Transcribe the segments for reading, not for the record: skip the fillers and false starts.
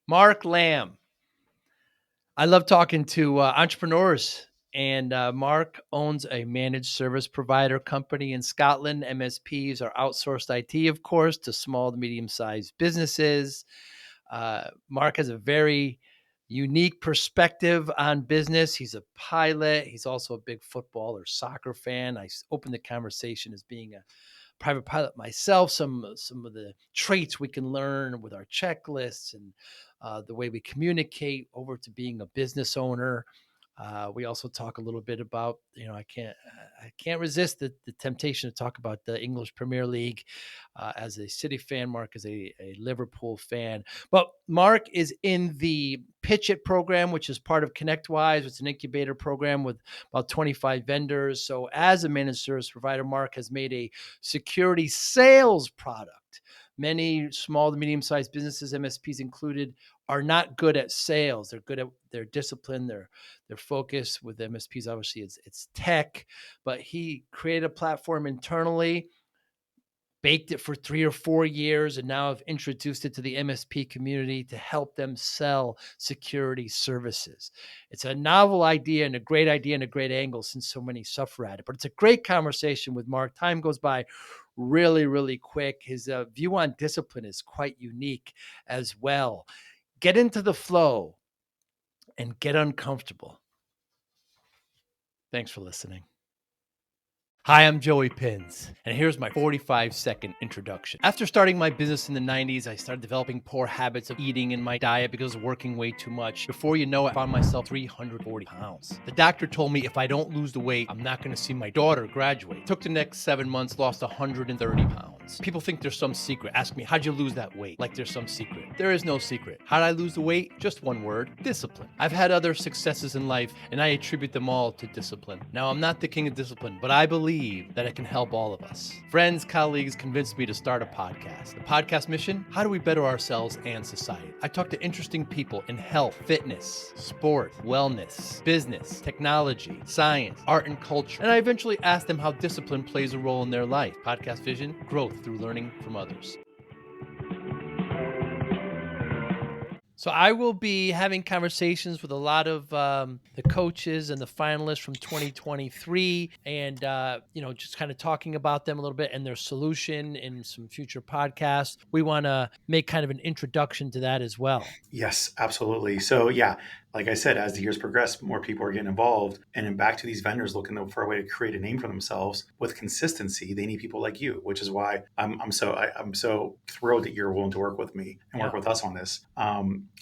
Mark Lamb. I love talking to entrepreneurs, and Mark owns a managed service provider company in Scotland. MSPs are outsourced IT, of course, to small to medium-sized businesses. Mark has a very unique perspective on business. He's a pilot. He's also a big football or soccer fan. I opened the conversation as being a private pilot myself, some of the traits we can learn with our checklists and the way we communicate over to being a business owner. We also talk a little bit about, I can't resist the temptation to talk about the English Premier League. As a City fan, Mark is a Liverpool fan. But Mark is in the PitchIT program, which is part of ConnectWise. It's an incubator program with about 25 vendors. So as a managed service provider, Mark has made a security sales product. Many small to medium-sized businesses, MSPs included, are not good at sales. They're good at their discipline, their focus. With MSPs, obviously, it's tech. But he created a platform internally, baked it for 3 or 4 years, and now have introduced it to the MSP community to help them sell security services. It's a novel idea and a great angle since so many suffer at it. But it's a great conversation with Mark. Time goes by really, really quick. His view on discipline is quite unique as well. Get into the flow and get uncomfortable. Thanks for listening. Hi, I'm Joey Pinz, and here's my 45-second introduction. After starting my business in the 90s, I started developing poor habits of eating in my diet because of working way too much. Before you know it, I found myself 340 pounds. The doctor told me if I don't lose the weight, I'm not going to see my daughter graduate. Took the next 7 months, lost 130 pounds. People think there's some secret. Ask me, how'd you lose that weight? Like there's some secret. There is no secret. How'd I lose the weight? Just one word: discipline. I've had other successes in life, and I attribute them all to discipline. Now, I'm not the king of discipline, but I believe that it can help all of us. Friends, colleagues convinced me to start a podcast. The podcast mission: how do we better ourselves and society? I talk to interesting people in health, fitness, sport, wellness, business, technology, science, art, and culture. And I eventually ask them how discipline plays a role in their life. Podcast vision: growth through learning from others. So I will be having conversations with a lot of the coaches and the finalists from 2023, and just kind of talking about them a little bit and their solution in some future podcasts. We want to make kind of an introduction to that as well. Yes, absolutely. So yeah, like I said, as the years progress, more people are getting involved, and then back to these vendors looking for a way to create a name for themselves with consistency. They need people like you, which is why I'm so thrilled that you're willing to work with me and work with us on this.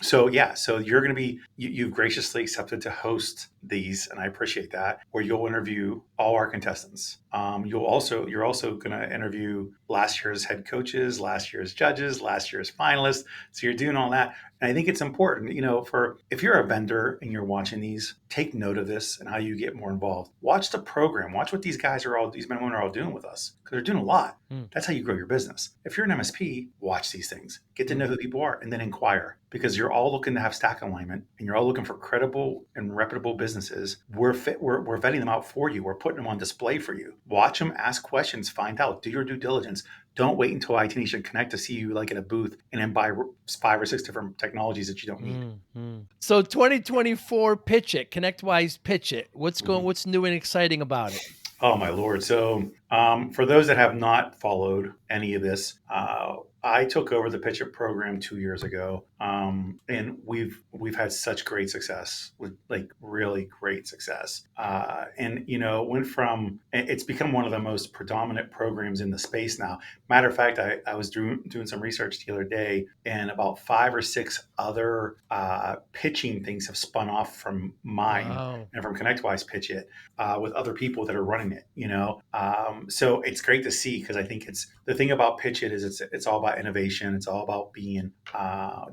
So you're going to be you've graciously accepted to host these, and I appreciate that. Where you'll interview all our contestants. You're also going to interview last year's head coaches, last year's judges, last year's finalists. So you're doing all that. And I think it's important, for if you're a vendor and you're watching these, take note of this and how you get more involved. Watch the program. Watch what these men and women are all doing with us, because they're doing a lot. That's how you grow your business. If you're an MSP, watch these things. Get to know who people are, and then inquire, because you're all looking to have stack alignment, and you're all looking for credible and reputable businesses. We're vetting them out for you. We're putting them on display for you. Watch them, ask questions, find out, do your due diligence. Don't wait until IT Nation Connect to see you like at a booth and then buy 5 or 6 different technologies that you don't need. So 2024 PitchIT, ConnectWise PitchIT. What's new and exciting about it? Oh my Lord. So for those that have not followed any of this, I took over the PitchIT program 2 years ago, and we've had such great success, with like really great success. And went from, it's become one of the most predominant programs in the space now. Matter of fact, I was doing some research the other day, and about 5 or 6 other pitching things have spun off from mine and from ConnectWise PitchIT with other people that are running it. So it's great to see, because I think it's the thing about PitchIT is it's all about innovation. It's all about being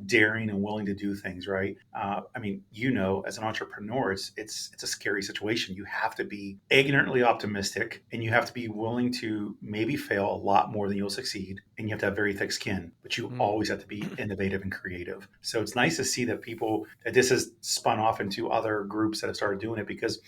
daring and willing to do things, right? As an entrepreneur, it's a scary situation. You have to be ignorantly optimistic, and you have to be willing to maybe fail a lot more than you'll succeed, and you have to have very thick skin, but you always have to be innovative and creative. So it's nice to see that this has spun off into other groups that have started doing it, because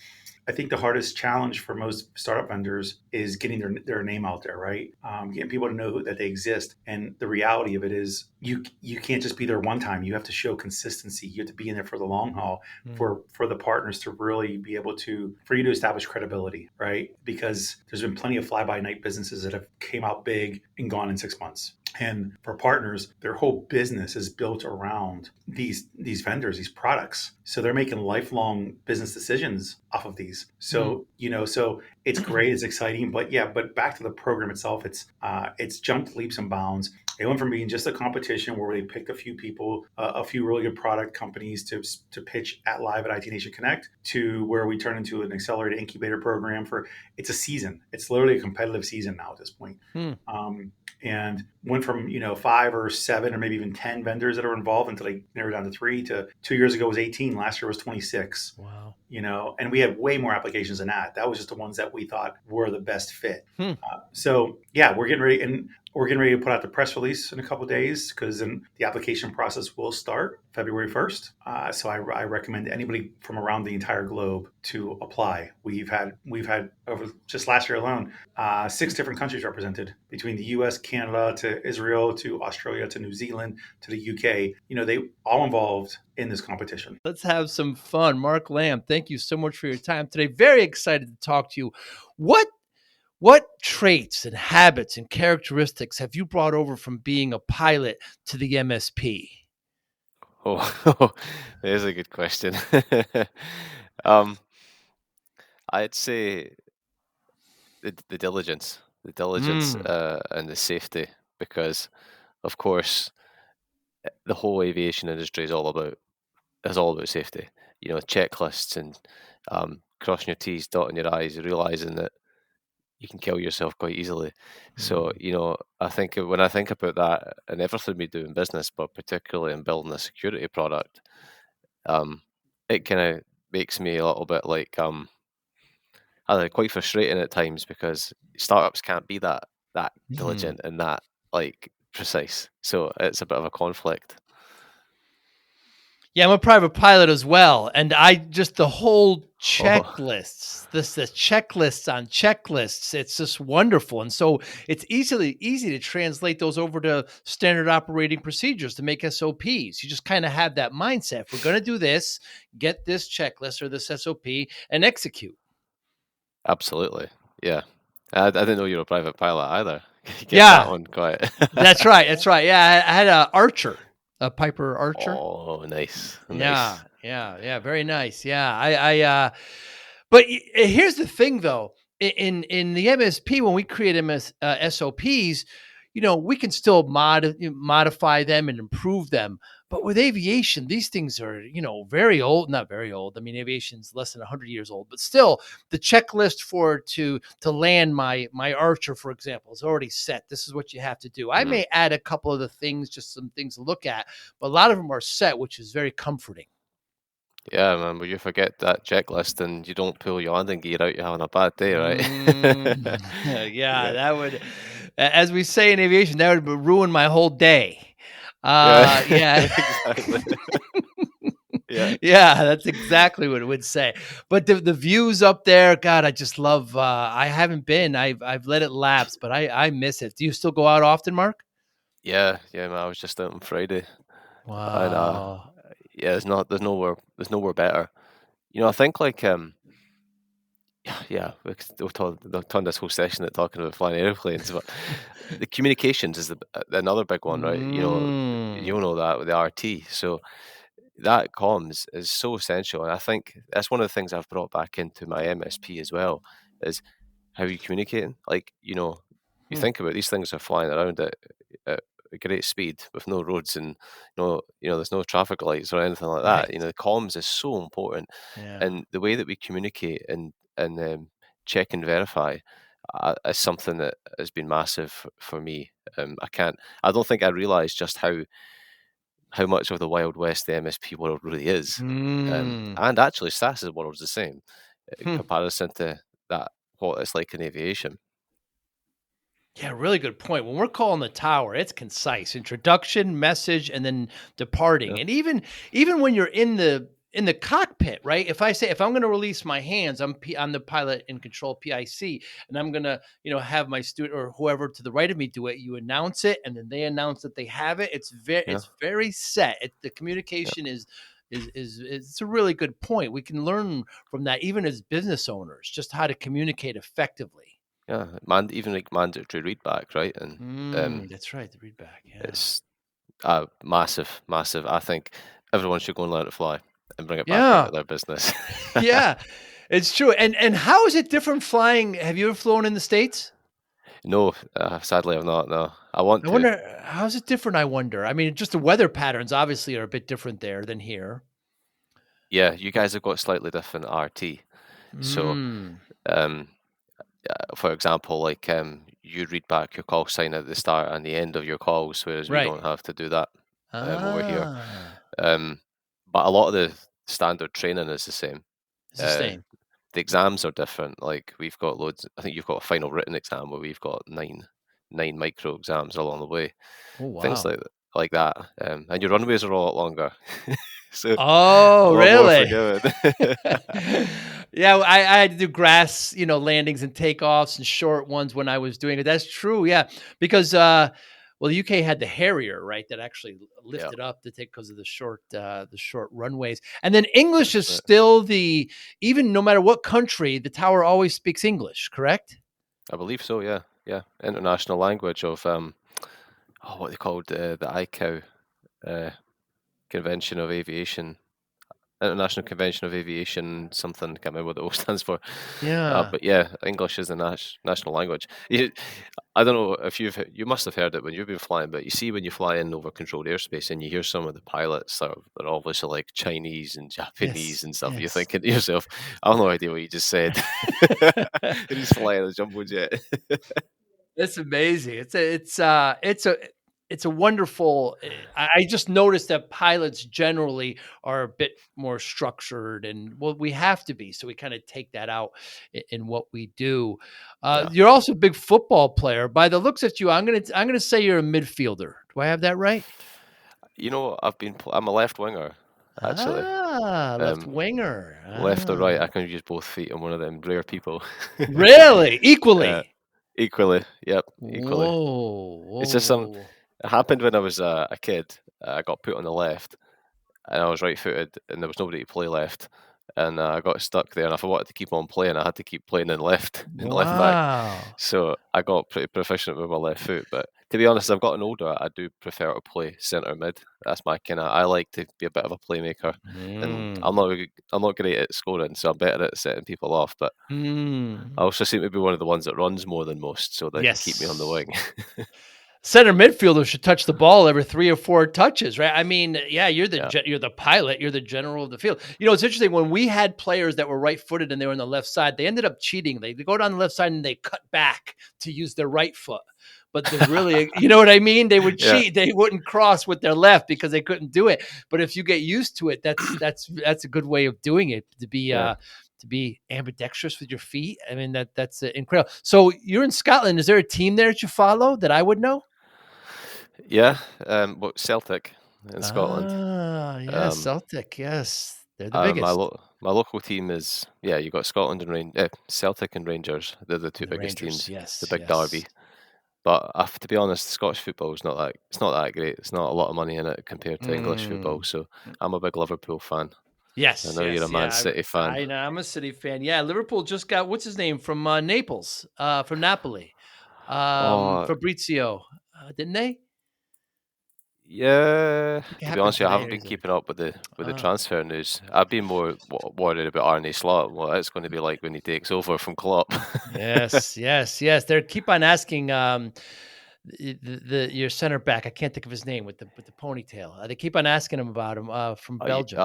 I think the hardest challenge for most startup vendors is getting their name out there, right? Getting people to know that they exist. And the reality of it is, you can't just be there one time. You have to show consistency. You have to be in there for the long haul, Mm. for the partners to really be able to, for you to establish credibility, right? Because there's been plenty of fly by night businesses that have came out big and gone in 6 months. And for partners, their whole business is built around these vendors, these products. So they're making lifelong business decisions off of these. Mm. So so it's great, it's exciting, but yeah, but back to the program itself, it's jumped leaps and bounds. It went from being just a competition where they picked a few people, a few really good product companies to pitch at live at IT Nation Connect, to where we turn into an accelerated incubator program for, it's a season. It's literally a competitive season now at this point. Mm. And went from 5 or 7 or maybe even 10 vendors that are involved until they narrowed down to 3. To 2 years ago was 18. Last year was 26. Wow. And we had way more applications than that. That was just the ones that we thought were the best fit. Hmm. So yeah, we're getting ready to put out the press release in a couple of days, because then the application process will start February 1st. So I recommend anybody from around the entire globe to apply. We've had over just last year alone 6 different countries represented, between the U.S., Canada, to Israel, to Australia, to New Zealand, to the U.K. They all involved in this competition. Let's have some fun. Mark Lamb, thank you so much for your time today. Very excited to talk to you. What traits and habits and characteristics have you brought over from being a pilot to the MSP? Oh, there's a good question. um, I'd say the diligence, Mm. and the safety, because, of course, the whole aviation industry is all about safety. Checklists and crossing your T's, dotting your I's, realizing that you can kill yourself quite easily. So, Mm. I think when I think about that and everything we do in business, but particularly in building a security product, um, it kind of makes me a little bit like I don't know, quite frustrating at times, because startups can't be that Mm. diligent and that like precise. So it's a bit of a conflict. Yeah, I'm a private pilot as well, and I just the whole Oh, checklists, the checklists on checklists, it's just wonderful, and so it's easy to translate those over to standard operating procedures to make SOPs. You just kind of have that mindset. If we're going to do this, get this checklist or this SOP and execute. absolutely. Yeah. I didn't know you were a private pilot either. You get that Yeah, one quite. that's right. That's right. Yeah, I had a Archer, a Piper Archer. Oh, nice. Yeah, Nice. yeah, very nice. Yeah, but here's the thing, though. In the MSP, when we create SOPs, we can still modify them and improve them. But with aviation, these things are very old. Not very old. I mean, aviation's less than 100 years old, but still, the checklist for to land my Archer, for example, is already set. This is what you have to do. I Mhm. may add a couple of the things, just some things to look at, but a lot of them are set, which is very comforting. Yeah, man, but you forget that checklist and you don't pull your landing gear out, you're having a bad day, right? Mm, yeah, Yeah. that would, as we say in aviation, that would ruin my whole day. Yeah, Yeah. exactly. Yeah. Yeah, that's exactly what it would say. But the views up there, God, I just love. I haven't been. I've let it lapse, but I miss it. Do you still go out often, Mark? Yeah, yeah, man, I was just out on Friday, and Wow. yeah, there's nowhere better. I think like yeah, we've done this whole session at talking about flying airplanes, but the communications is another big one, right? Mm. You'll know that with the RT. So that comms is so essential, and I think that's one of the things I've brought back into my MSP as well, is how you communicating. Like, you Hmm. think about these things are flying around at a great speed with no roads and there's no traffic lights or anything like that. Right. The comms is so important, Yeah. and the way that we communicate and check and verify is something that has been massive for me. I don't think I realized just how much of the Wild West the MSP world really is. Mm. And actually, SaaS world is the same in Hmm. comparison to that, what it's like in aviation. Yeah, really good point. When we're calling the tower, it's concise. Introduction, message, and then departing. Yeah. And even when you're in in the cockpit, right? If I'm going to release my hands, I'm the pilot in control, PIC, and I'm going to, have my student or whoever to the right of me do it. You announce it, and then they announce that they have it. It's very set. The communication is it's a really good point. We can learn from that, even as business owners, just how to communicate effectively. Yeah, even like mandatory readback, right? And That's right, the readback. Yeah, it's massive. I think everyone should go and learn to fly and bring it back yeah, into their business. yeah. It's true. And how is it different flying? Have you ever flown in the States? No, sadly I've not. No, I want I to. wonder, how's it different? I wonder. I mean, just the weather patterns obviously are a bit different there than here. Yeah, you guys have got slightly different RT. So, um, for example, like you read back your call sign at the start and the end of your calls, whereas we Right. don't have to do that over here. Ah, But a lot of the standard training is the same. it's the same. The exams are different. Like we've got loads. I think you've got a final written exam where we've got nine micro exams along the way. Oh, Things wow. like that. And your runways are a lot longer, so a Oh, lot more really? forgiving. Yeah, I had to do grass, landings and takeoffs and short ones when I was doing it. That's true, yeah, because well, the UK had the Harrier, right, that actually Yeah, lifted up to take because of the short runways. And then English is that's it. still even no matter what country, the tower always speaks English, correct? I believe so. Yeah, yeah. International language of what they called the ICAO Convention of Aviation. International Convention of Aviation, something, can't remember what it all stands for. Yeah. But yeah, English is the national language. I don't know if you must have heard it when you've been flying, but you see when you fly in over controlled airspace and you hear some of the pilots that are obviously like Chinese and Japanese Yes, and stuff, you're yes. thinking to yourself, I have no idea what you just said. And he's flying a jumbo jet. It's amazing. It's a wonderful. I just noticed that pilots generally are a bit more structured, and well, we have to be. So we kind of take that out in what we do. Yeah. You're also a big football player. By the looks at you, I'm gonna say you're a midfielder. Do I have that right? I'm a left winger, actually. Ah, left Um, winger. Left or right, Ah, I can use both feet. I'm one of them rare people. really? uh, Equally? Equally, yep, equally. Whoa, whoa, It's just whoa. it happened when I was a kid. I got put on the left, and I was right-footed, and there was nobody to play left, and I got stuck there. And if I wanted to keep on playing, I had to keep playing in left, in left back. Wow. So I got pretty proficient with my left foot. But to be honest, as I've gotten older, I do prefer to play centre mid. That's my kind of. I like to be a bit of a playmaker, and Mm. I'm not great at scoring, so I'm better at setting people off. But I Mm. also seem to be one of the ones that runs more than most, so they can keep me on the Yes. wing. Center midfielder should touch the ball every 3 or 4 touches, right? I mean, yeah, Yeah, you're the pilot, you're the general of the field. It's interesting when we had players that were right-footed and they were on the left side, they ended up cheating. They go down the left side and they cut back to use their right foot. But the really, you know what I mean? They would yeah, cheat. They wouldn't cross with their left because they couldn't do it. But if you get used to it, that's a good way of doing it yeah. to be ambidextrous with your feet. I mean, that's incredible. So you're in Scotland. Is there a team there that you follow that I would know? Yeah, well, Celtic in Scotland. Ah, yes, Um, Celtic. Yes, they're the biggest. my local team is you got Scotland and Celtic and Rangers. They're the two The biggest Rangers. teams. The Yes, big yes. derby. But to be honest, Scottish football is not that. It's not that great. It's not a lot of money in it compared to English football. Mm. So I'm a big Liverpool fan. I Yes, know you're a yes, Man yeah. City fan. I know. I'm a City fan. Yeah, Liverpool just got what's his name from Naples, from Napoli, Oh, Fabrizio, didn't they? yeah. I think it To be happened honest, with you, I today. haven't Or been is it? keeping up with the Uh, transfer news. I've been more worried about Arne Slot. What it's going to be like when he takes over from Klopp. yes, yes, yes. They keep on asking your center back. I can't think of his name with the ponytail. They keep on asking him about him from Belgium.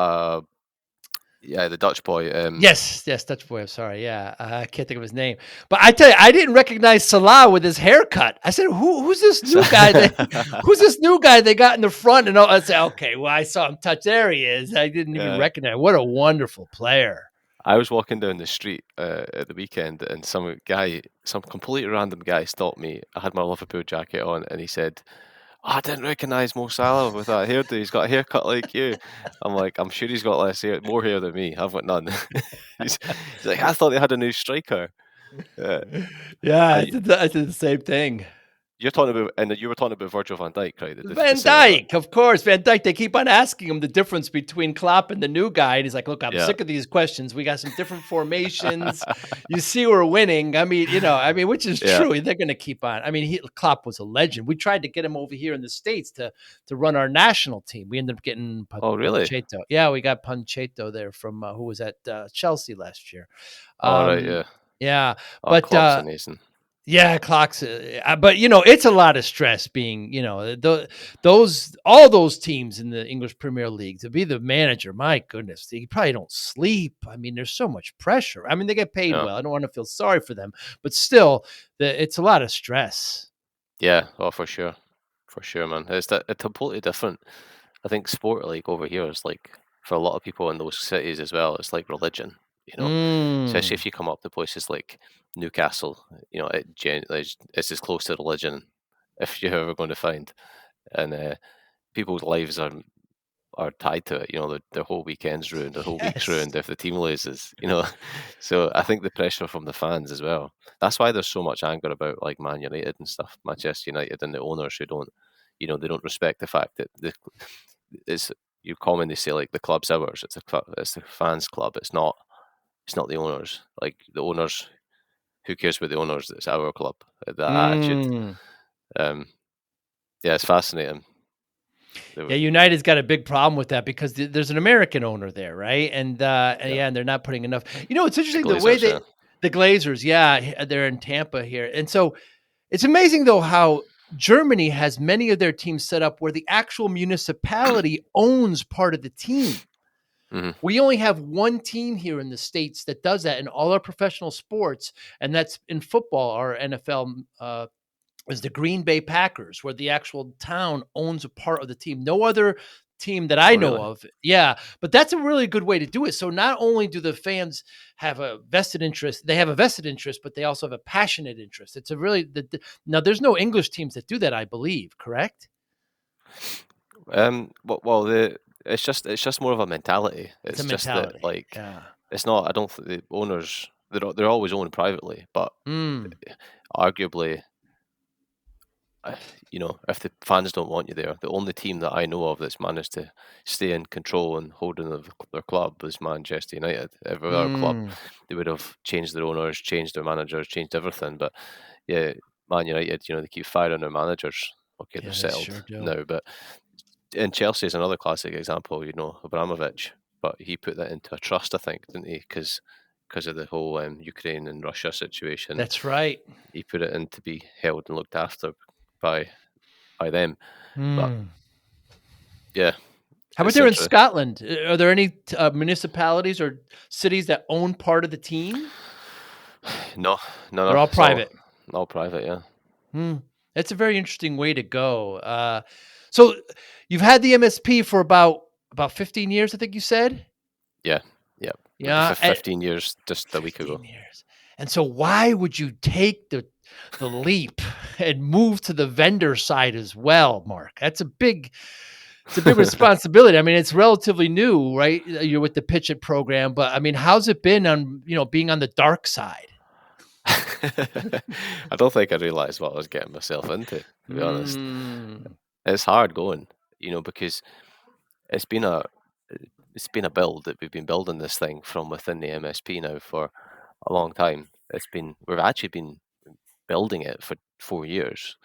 Yeah, the Dutch boy. Yes, yes, Dutch boy. I'm sorry. Yeah, I can't think of his name. But I tell you, I didn't recognize Salah with his haircut. I said, "Who's this new guy? Who's this new guy they got in the front?" And I said, "Okay, well, I saw him touch. There he is. I didn't even Yeah. recognize. What a wonderful player." I was walking down the street at the weekend, and some completely random guy stopped me. I had my Liverpool jacket on, and he said, I didn't recognise Mo Salah with that hairdo. He's got a haircut like you. I'm like, I'm sure he's got less hair, more hair than me. I've got none. he's like, I thought they had a new striker. Yeah, And I did the same thing. you're talking about, and you were talking about Virgil van Dijk, right? The Van centre back. Dijk, of course, Van Dijk. They keep on asking him the difference between Klopp and the new guy, and he's like, "Look, I'm Yeah. sick of these questions. We got some different formations. You see, we're winning. I mean, which is Yeah. true. They're going to keep on. I mean, Klopp was a legend. We tried to get him over here in the States to run our national team. We ended up getting Oh, really? Panchetto. Yeah, we got Panchetto there from who was at Chelsea last year. Oh, right, yeah. Yeah, Oh, but Klopp's amazing. yeah, clocks. But it's a lot of stress being, all those teams in the English Premier League to be the manager. My goodness, you probably don't sleep. I mean, there's so much pressure. I mean, they get paid Yeah. well. I don't want to feel sorry for them, but still, it's a lot of stress. Yeah, oh, for sure, man. It's completely different. I think sport league over here is like, for a lot of people in those cities as well, it's like religion. Especially if you come up to places like Newcastle. It's as close to religion if you're ever going to find, and people's lives are tied to it. Their whole weekend's ruined, their whole week's Yes. ruined if the team loses. So I think the pressure from the fans as well. That's why there's so much anger about like Man United and stuff, Manchester United, and the owners who don't, they don't respect the fact that you commonly say like the club's ours. It's the fans' club. It's not the owners. Like the owners, who cares about the owners? It's our club. That attitude. Yeah, it's fascinating. Yeah, United's got a big problem with that because there's an American owner there, right? And and they're not putting enough. It's interesting the way the Glazers, they're in Tampa here, and so it's amazing though how Germany has many of their teams set up where the actual municipality owns part of the team. Mm-hmm. We only have one team here in the States that does that in all our professional sports, and that's in football. Our NFL is the Green Bay Packers, where the actual town owns a part of the team. No other team that I know of. Yeah, but that's a really good way to do it. So not only do the fans have a vested interest, but they also have a passionate interest. It's a really now there's no English teams that do that, I believe, correct? It's just more of a mentality. It's a just mentality. That, like, it's not. I don't think the owners, they're always owned privately, but arguably, if the fans don't want you there, the only team that I know of that's managed to stay in control and holding their club is Manchester United. Every other club, they would have changed their owners, changed their managers, changed everything. But yeah, Man United, they keep firing their managers. Okay, they're settled now, but. And Chelsea is another classic example, Abramovich, but he put that into a trust, I think, didn't he? Because of the whole Ukraine and Russia situation. That's right. He put it in to be held and looked after by them. But yeah. How about there in Scotland? Are there any municipalities or cities that own part of the team? No. They're all private. All private, yeah. That's a very interesting way to go. So you've had the MSP for about 15 years, I think you said? Yeah. Yeah. 15 years just a week ago. 15 years. And so why would you take the leap and move to the vendor side as well, Mark? It's a big responsibility. I mean, it's relatively new, right? You're with the PitchIT program, but I mean, how's it been on, being on the dark side? I don't think I realized what I was getting myself into, to be honest. It's hard going, because it's been a build that we've been building this thing from within the MSP now for a long time. We've actually been building it for 4 years.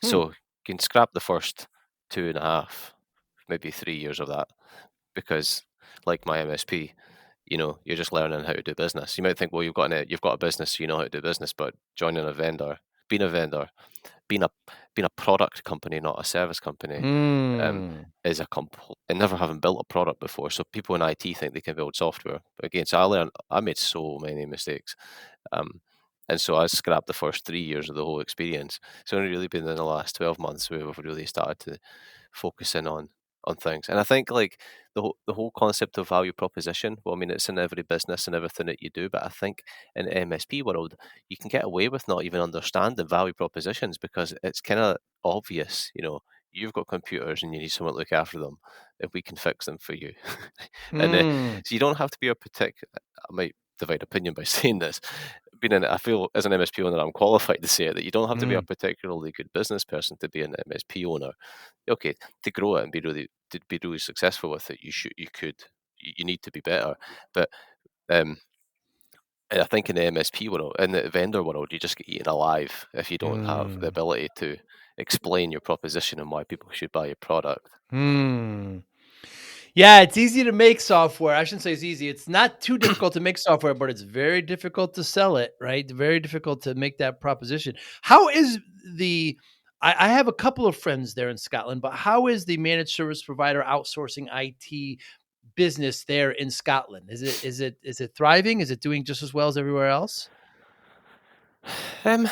So you can scrap the first 2.5, maybe 3 years of that, because like my MSP, you're just learning how to do business. You might think, well, you've got a business, so you know how to do business, but joining a vendor, being a product company, not a service company, is and never having built a product before. So people in IT think they can build software. But again, so I made so many mistakes. And so I scrapped the first 3 years of the whole experience. It's only really been in the last 12 months where we've really started to focus in on on things. And I think like the whole concept of value proposition, well, I mean, it's in every business and everything that you do, but I think in the MSP world, you can get away with not even understanding value propositions because it's kind of obvious, you've got computers and you need someone to look after them. If we can fix them for you, and Mm, so you don't have to be a particular. I might divide opinion by saying this. Being in it, I feel as an MSP owner, I'm qualified to say it, that you don't have to be a mm, particularly good business person to be an MSP owner. Okay, to grow it and be really successful with it, you need to be better. But um, and I think in the MSP world, in the vendor world, you just get eaten alive if you don't have the mm, ability to explain your proposition and why people should buy your product. mm. Yeah, it's easy to make software. I shouldn't say it's easy. It's not too difficult to make software, but it's very difficult to sell it, right? Very difficult to make that proposition. How is the I have a couple of friends there in Scotland, but how is the managed service provider outsourcing IT business there in Scotland? Is it thriving? Is it doing just as well as everywhere else? Um,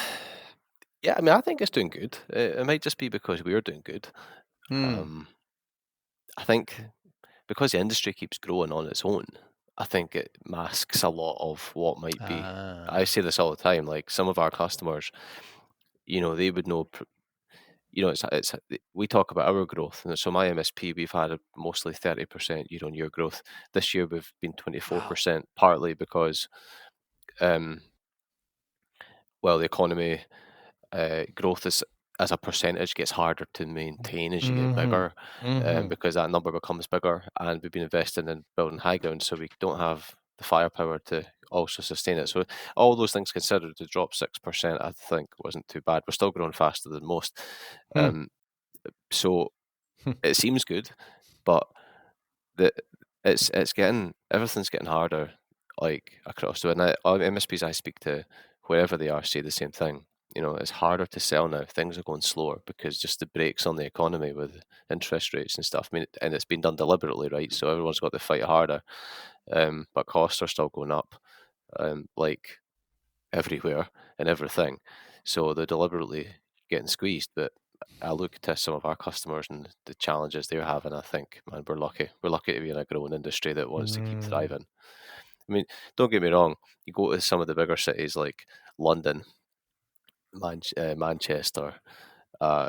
yeah, I mean, I think it's doing good. It might just be because we're doing good. Hmm. Um, I think because the industry keeps growing on its own, I think it masks a lot of what might be. I Ah. say this all the time. Like some of our customers, they would know. It's we talk about our growth, and so my MSP, we've had a mostly 30% year-on-year growth. This year we've been Wow. 24%, partly because um, well, the economy growth is as a percentage gets harder to maintain as you get Mhm. bigger, Mhm. because that number becomes bigger, and we've been investing in building high ground, so we don't have the firepower to also sustain it. So all those things considered, to drop 6%, I think wasn't too bad. We're still growing faster than most, Hmm. um, so it seems good, but the it's getting everything's getting harder, like across the. And all the MSPs I speak to, wherever they are, say the same thing. It's harder to sell now. Things are going slower because just the brakes on the economy with interest rates and stuff. I mean, and it's been done deliberately, right? So everyone's got to fight harder, but costs are still going up, like everywhere and everything. So they're deliberately getting squeezed. But I look to some of our customers and the challenges they're having. I think, man, we're lucky. We're lucky to be in a growing industry that wants to keep Mm. thriving. I mean, don't get me wrong. You go to some of the bigger cities like London, Manchester. Uh,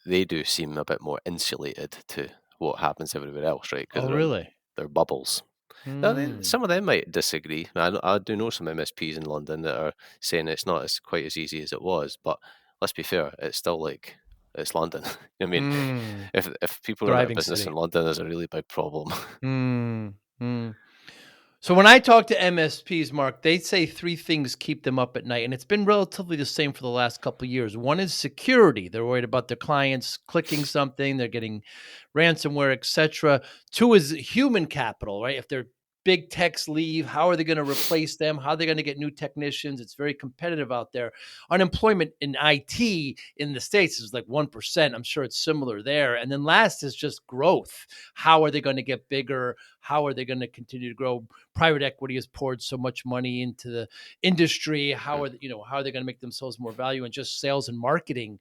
they do seem a bit more insulated to what happens everywhere else, right? Because Oh, they're in really? their bubbles. Now, Mm. some of them might disagree. I do know some MSPs in London that are saying it's not as quite as easy as it was, but let's be fair, it's still like it's London. I mean, Mm. if people run out of Thriving business city. in London, there's a really big problem. Mm. Mm. So when I talk to MSPs, Mark, they say three things keep them up at night, and it's been relatively the same for the last couple of years. One is security; they're worried about their clients clicking something, they're getting ransomware, etc. Two is human capital, right? If their big techs leave, how are they going to replace them? How are they going to get new technicians? It's very competitive out there. Unemployment in IT in the States is like 1%. I'm sure it's similar there. And then last is just growth. How are they going to get bigger? How are they going to continue to grow? Private equity has poured so much money into the industry. How Mm. are how are they going to make themselves more value? And just sales and marketing,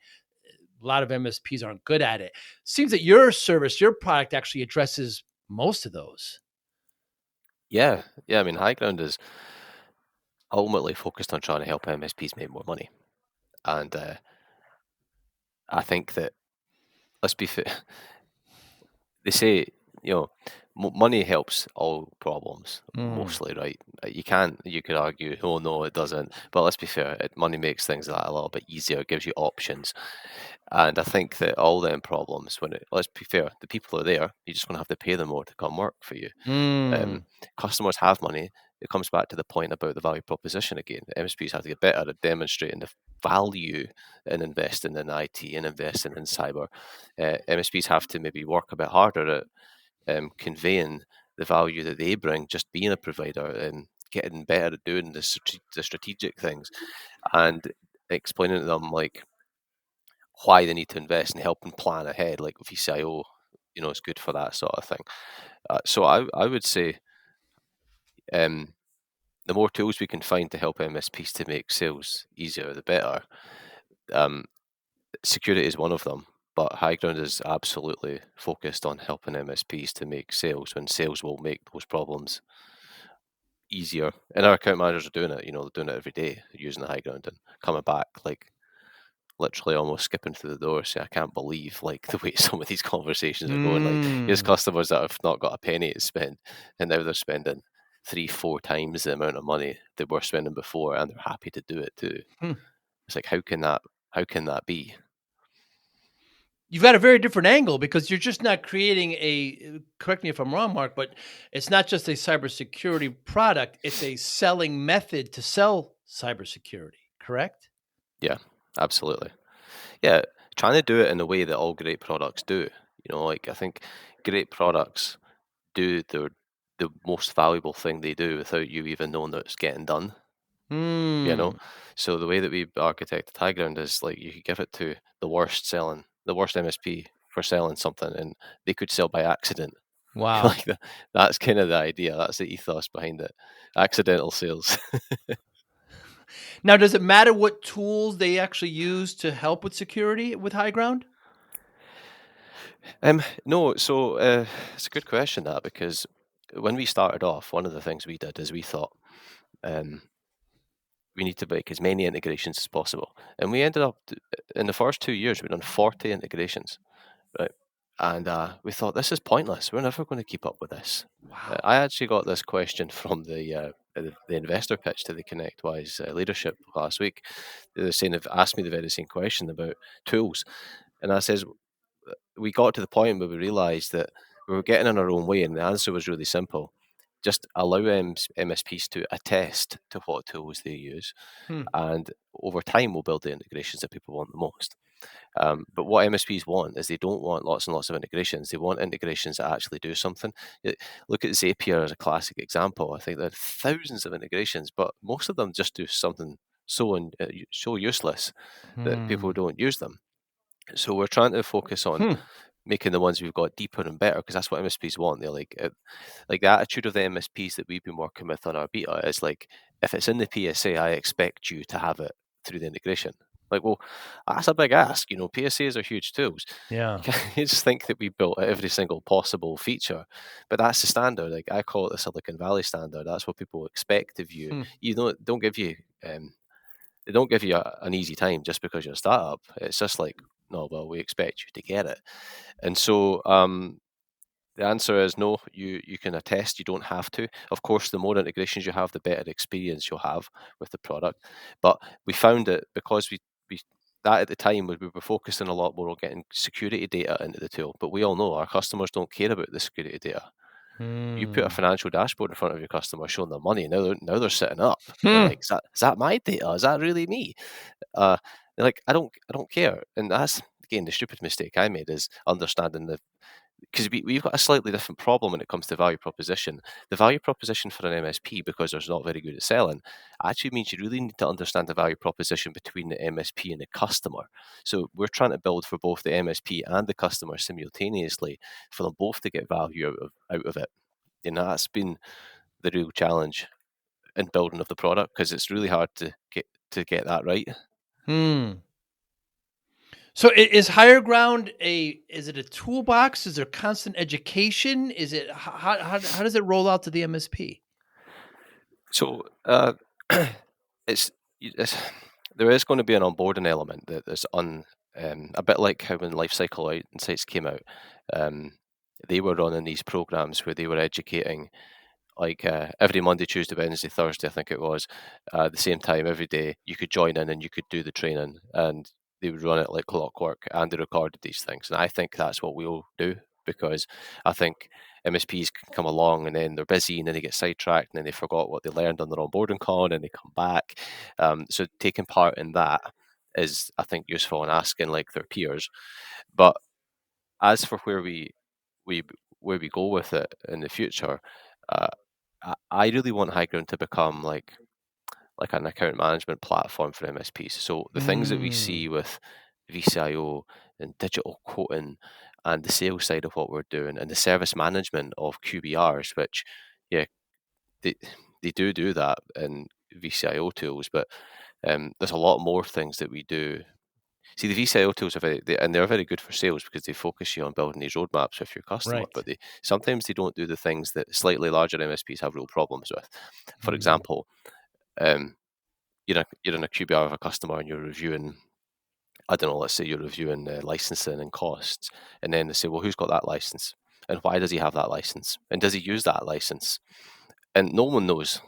a lot of MSPs aren't good at it. Seems that your service, your product actually addresses most of those. Yeah, yeah. I mean, High Ground is ultimately focused on trying to help MSPs make more money, and I think that let's be fair. They say, you know, money helps all problems Mm, mostly, right? You could argue, oh no, it doesn't. But let's be fair, money makes things a little bit easier, gives you options. And I think that all them problems, let's be fair, the people are there. You're just going to have to pay them more to come work for you. Um, mm, Customers have money. It comes back to the point about the value proposition again. MSPs have to get better at demonstrating the value in investing in IT and investing in cyber. MSPs have to maybe work a bit harder at conveying the value that they bring, just being a provider and getting better at doing the strategic things and explaining to them like why they need to invest and helping plan ahead, like VCIO, is good for that sort of thing. So I would say um, the more tools we can find to help MSPs to make sales easier, the better. Um, Security is one of them. But High Ground is absolutely focused on helping MSPs to make sales when sales will make those problems easier. And our account managers are doing it, they're doing it every day using the High Ground and coming back like literally almost skipping through the door, say, I can't believe like the way some of these conversations are going. Like, here's customers that have not got a penny to spend, and now they're spending 3-4 times the amount of money they were spending before, and they're happy to do it too. It's like, how can that be? You've got a very different angle because you're just not creating correct me if I'm wrong, Mark, but it's not just a cybersecurity product, it's a selling method to sell cybersecurity, correct? Yeah, absolutely. Yeah, trying to do it in a way that all great products do. Like, I think great products do the most valuable thing they do without you even knowing that it's getting done. So the way that we architected High Ground is like you could give it to the worst MSP for selling something, and they could sell by accident. Wow. Like that's kind of the idea. That's the ethos behind it. Accidental sales. Now, does it matter what tools they actually use to help with security with High Ground? No, so it's a good question that, because when we started off, one of the things we did is we thought we need to make as many integrations as possible, and we ended up in the first 2 years we've done 40 integrations, right? And we thought, this is pointless. We're never going to keep up with this. Wow. I actually got this question from the investor pitch to the ConnectWise leadership last week. They were saying, they've asked me the very same question about tools, and I says, we got to the point where we realised that we were getting in our own way, and the answer was really simple. Just allow MSPs to attest to what tools they use, and over time we'll build the integrations that people want the most. But what MSPs want is, they don't want lots and lots of integrations. They want integrations that actually do something. Look at Zapier as a classic example. I think there are thousands of integrations, but most of them just do something so useless that people don't use them. So we're trying to focus on making the ones we've got deeper and better, because that's what MSPs want. They're like the attitude of the MSPs that we've been working with on our beta is like, if it's in the PSA, I expect you to have it through the integration. Like, well, that's a big ask. PSAs are huge tools. Yeah. You just think that we built every single possible feature, but that's the standard. Like, I call it the Silicon Valley standard. That's what people expect of you. You don't give you they don't give you an easy time just because you're a startup. It's just like, no, well, we expect you to get it. And so the answer is no. You can attest. You don't have to. Of course, the more integrations you have, the better experience you'll have with the product. But we found that because we that at the time we were focusing a lot more on getting security data into the tool. But we all know our customers don't care about the security data. You put a financial dashboard in front of your customer showing them money. Now they're sitting up. They're like, is that my data? Is that really me? They're like, I don't care. And that's, again, the stupid mistake I made, is understanding because we've got a slightly different problem when it comes to value proposition. The value proposition for an MSP, because they're not very good at selling, actually means you really need to understand the value proposition between the MSP and the customer. So we're trying to build for both the MSP and the customer simultaneously, for them both to get value out of it. That's been the real challenge in building of the product, because it's really hard to get that right. So is Higher Ground is it a toolbox? Is there constant education? Is it how does it roll out to the MSP? So it's there is going to be an onboarding element that is a bit like how when Lifecycle Insights came out. They were running these programs where they were educating, like every Monday, Tuesday, Wednesday, Thursday, I think it was, the same time every day. You could join in and you could do the training, and they would run it like clockwork, and they recorded these things. And I think that's what we'll do, because I think MSPs can come along and then they're busy, and then they get sidetracked, and then they forgot what they learned on their onboarding call, and they come back. So taking part in that is, I think, useful, and asking like their peers. But as for where we go with it in the future, uh, I really want High Ground to become like an account management platform for MSPs. So the things that we see with VCIO and digital quoting, and the sales side of what we're doing, and the service management of QBRs, which, yeah, they do that in VCIO tools, but there's a lot more things that we do. See, the VCIO tools are they're very good for sales because they focus you on building these roadmaps with your customer. Right. But sometimes they don't do the things that slightly larger MSPs have real problems with. For example, you're in a QBR of a customer and you're reviewing, I don't know, let's say you're reviewing licensing and costs, and then they say, well, who's got that license? And why does he have that license? And does he use that license? And no one knows.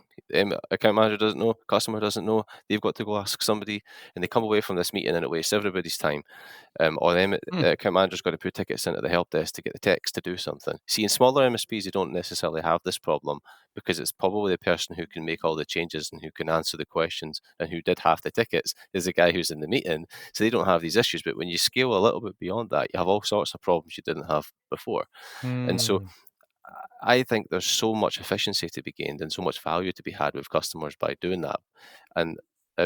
Account manager doesn't know, customer doesn't know. They've got to go ask somebody, and they come away from this meeting and it wastes everybody's time. Or the account manager's got to put tickets into the help desk to get the techs to do something. See, in smaller MSPs, you don't necessarily have this problem because it's probably the person who can make all the changes and who can answer the questions and who did half the tickets is the guy who's in the meeting. So they don't have these issues. But when you scale a little bit beyond that, you have all sorts of problems you didn't have before. And so I think there's so much efficiency to be gained and so much value to be had with customers by doing that. And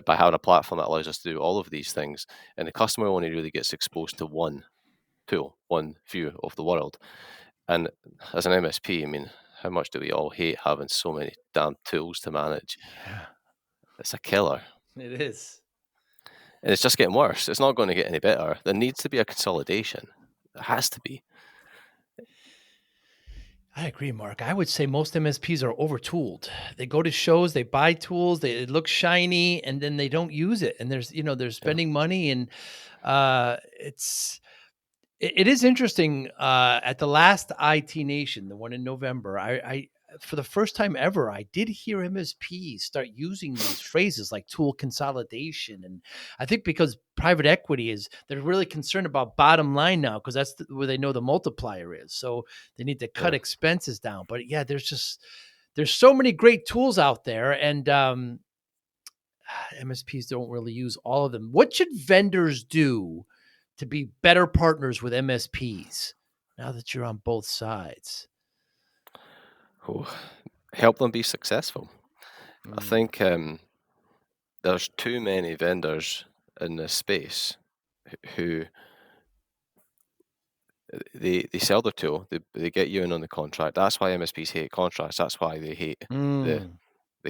by having a platform that allows us to do all of these things. And the customer only really gets exposed to one tool, one view of the world. And as an MSP, I mean, how much do we all hate having so many damn tools to manage? Yeah. It's a killer. It is. And it's just getting worse. It's not going to get any better. There needs to be a consolidation. There has to be. I agree, Mark. I would say most MSPs are overtooled. They go to shows, they buy tools, it looks shiny, and then they don't use it. And they're spending money, and it is interesting. At the last IT Nation, the one in November, I for the first time ever, I did hear MSPs start using these phrases like tool consolidation. And I think because private equity they're really concerned about bottom line now, because that's where they know the multiplier is. So they need to cut expenses down. But yeah, there's so many great tools out there, and MSPs don't really use all of them. What should vendors do to be better partners with MSPs now that you're on both sides? Help them be successful. I think there's too many vendors in this space who they sell their tool, they get you in on the contract. That's why MSPs hate contracts. That's why they hate the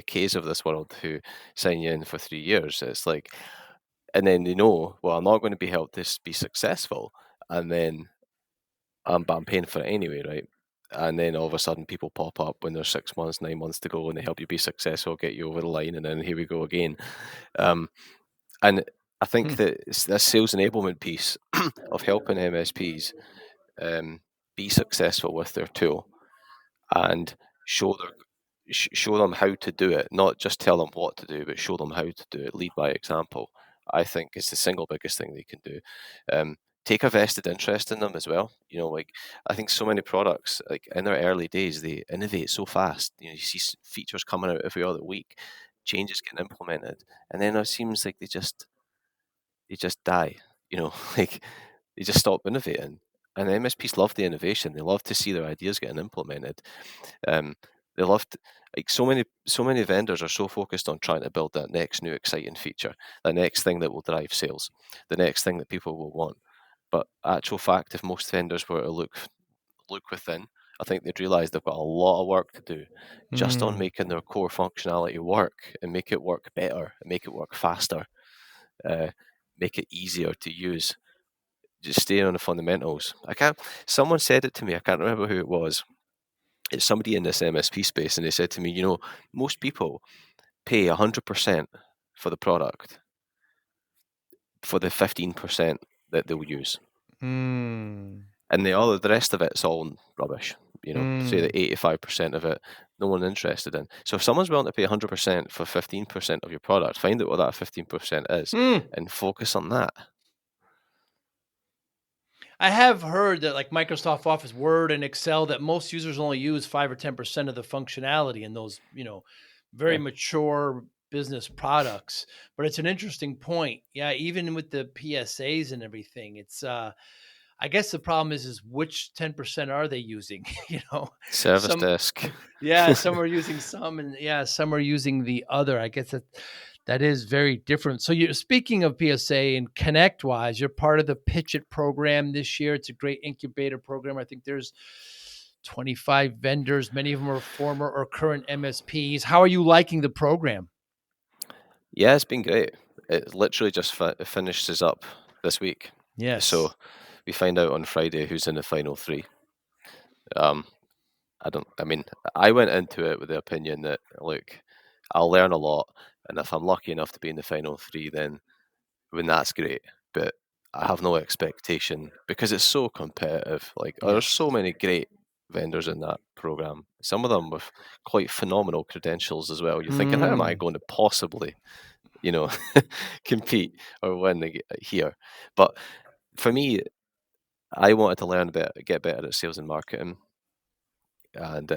Ks of this world who sign you in for 3 years. It's like, and then they know, well, I'm not going to be helped to be successful, and then I'm paying for it anyway, right? And then all of a sudden people pop up when there's 6 months, 9 months to go, and they help you be successful, get you over the line, and then here we go again. And I think that it's this sales enablement piece of helping MSPs be successful with their tool and show them how to do it, not just tell them what to do, but show them how to do it, lead by example. I think is the single biggest thing they can do. Take a vested interest in them as well. You know, like I think so many products, like in their early days, they innovate so fast. You know, you see features coming out every other week, changes getting implemented, and then it seems like they just die. You know, like they just stop innovating. And MSPs love the innovation. They love to see their ideas getting implemented. They love like so many vendors are so focused on trying to build that next new exciting feature, the next thing that will drive sales, the next thing that people will want. But actual fact, if most vendors were to look within, I think they'd realize they've got a lot of work to do just on making their core functionality work and make it work better and make it work faster, make it easier to use. Just stay on the fundamentals. Someone said it to me, I can't remember who it was. It's somebody in this MSP space, and they said to me, you know, most people pay 100% for the product for the 15% that they'll use. And the rest of it's all rubbish. You know, say that 85% of it, no one interested in. So if someone's willing to pay 100% for 15% of your product, find out what that 15% is and focus on that. I have heard that like Microsoft Office, Word, and Excel, that most users only use 5 or 10% of the functionality in those, very mature business products. But it's an interesting point. Yeah, even with the PSAs and everything, it's I guess the problem is which 10% are they using? Service desk. Yeah, some are using some, and some are using the other. I guess that is very different. So you're speaking of PSA and ConnectWise, you're part of the PitchIT program this year. It's a great incubator program. I think there's 25 vendors. Many of them are former or current MSPs. How are you liking the program? Yeah, it's been great. It literally just finishes up this week. Yes. So we find out on Friday who's in the final three. Um, I went into it with the opinion that, look, I'll learn a lot, and if I'm lucky enough to be in the final three, then that's great. But I have no expectation because it's so competitive. Like, there's Yes. so many great vendors in that program. Some of them with quite phenomenal credentials as well. You're thinking, how am I Mm. going to possibly, compete or win here? But for me, I wanted to learn get better at sales and marketing, and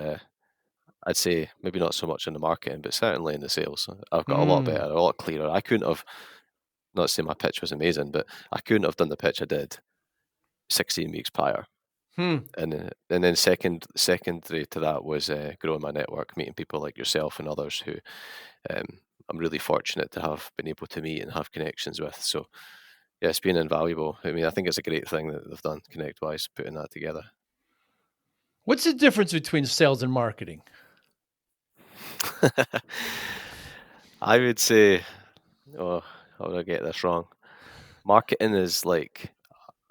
I'd say maybe not so much in the marketing, but certainly in the sales. I've got a lot better, Mm. a lot clearer. I couldn't have, not say my pitch was amazing, but I couldn't have done the pitch I did 16 weeks prior. Hmm. And then secondary to that was growing my network, meeting people like yourself and others who I'm really fortunate to have been able to meet and have connections with. So yeah, it's been invaluable. I mean, I think it's a great thing that they've done, ConnectWise, putting that together. What's the difference between sales and marketing? I would say, oh, how would I get this wrong? Marketing is like,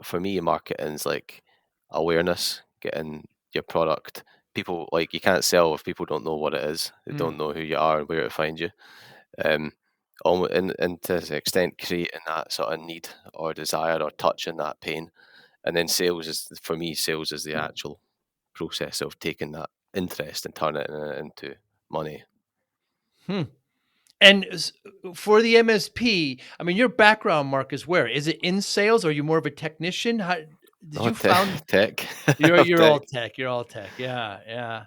for me, marketing is like awareness, getting your product. People, like, you can't sell if people don't know what it is. They Mm. don't know who you are and where to find you. Um, and to an extent, creating that sort of need or desire or touching that pain. And then sales is, for me, sales is the actual process of taking that interest and turning it into money. Hmm. And for the MSP, I mean, your background, Mark, is where? Is it in sales? Or are you more of a technician? How did Oh, you found? tech, You're tech, all tech. You're all tech. Yeah, yeah.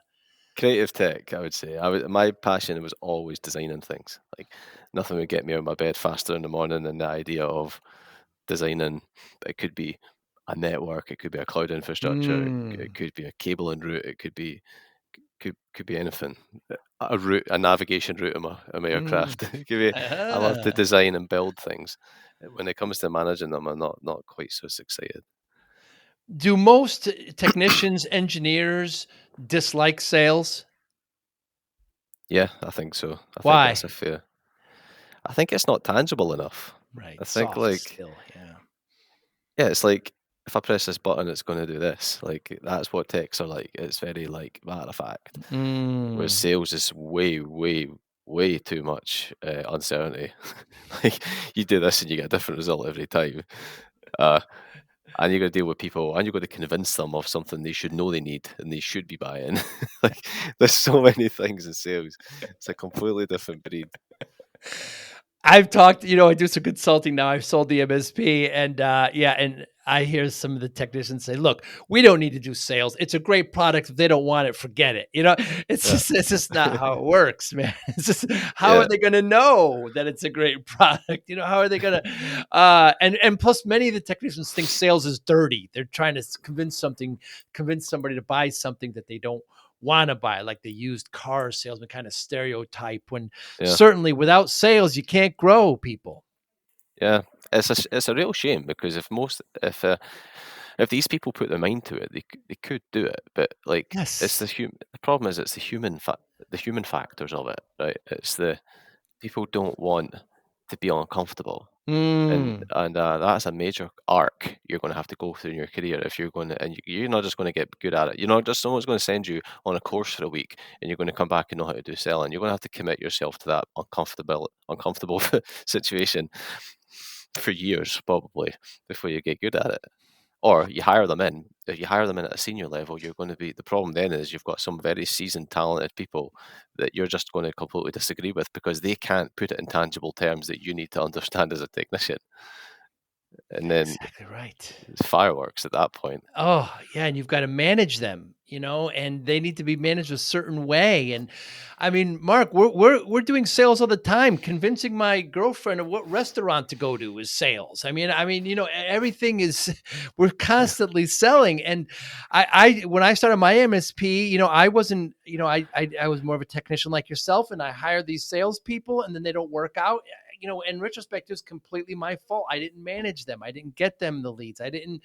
creative tech. I would say. My passion was always designing things. Like, nothing would get me out of my bed faster in the morning than the idea of designing. It could be a network, it could be a cloud infrastructure, it Mm. could be a cabling route, it could be anything. A route, a navigation route of my Mm. aircraft. I love to Ah. design and build things. When it comes to managing them, I'm not quite so excited. Do most technicians, engineers dislike sales? Yeah, I think so. I think that's Why? a fair. I think it's not tangible enough. Right. I think, Soft like, skill. Yeah. yeah, it's like if I press this button, it's going to do this. Like, that's what techs are like. It's very, like, matter of fact. Whereas Mm. sales is way, way, way too much uncertainty. Like, you do this and you get a different result every time. Uh, and you got to deal with people, and you got to convince them of something they should know they need and they should be buying. Like, there's so many things in sales. It's a completely different breed. I've talked, I do some consulting now. I've sold the MSP and yeah, and I hear some of the technicians say, "Look, we don't need to do sales. It's a great product. If they don't want it, forget it." Yeah, It's just not how it works, man. It's just how are yeah, they going to know that it's a great product? How are they going to and plus many of the technicians think sales is dirty. They're trying to convince somebody to buy something that they don't want to buy, like the used car salesman kind of stereotype, when yeah, certainly without sales you can't grow people. yeah. It's a real shame because if these people put their mind to it, they could do it. But, like, it's Yes. the problem is it's the human factors of it, right? It's the people don't want to be uncomfortable. Mm. And that's a major arc you're going to have to go through in your career if you're going to, and you're not just going to get good at it. You're not just someone's going to send you on a course for a week and you're going to come back and know how to do selling. You're going to have to commit yourself to that uncomfortable situation for years probably before you get good at it. Or you hire them in. If you hire them in at a senior level, you're going to be, the problem then is you've got some very seasoned, talented people that you're just going to completely disagree with because they can't put it in tangible terms that you need to understand as a technician. And then Exactly right. it's fireworks at that point. Oh, yeah, and you've got to manage them, and they need to be managed a certain way. And I mean, Mark, we're doing sales all the time. Convincing my girlfriend of what restaurant to go to is sales. I mean, everything is we're Yeah, constantly selling. And I when I started my MSP, I wasn't, I was more of a technician like yourself, and I hired these salespeople, and then they don't work out. In retrospect, it was completely my fault. I didn't manage them. I didn't get them the leads. I didn't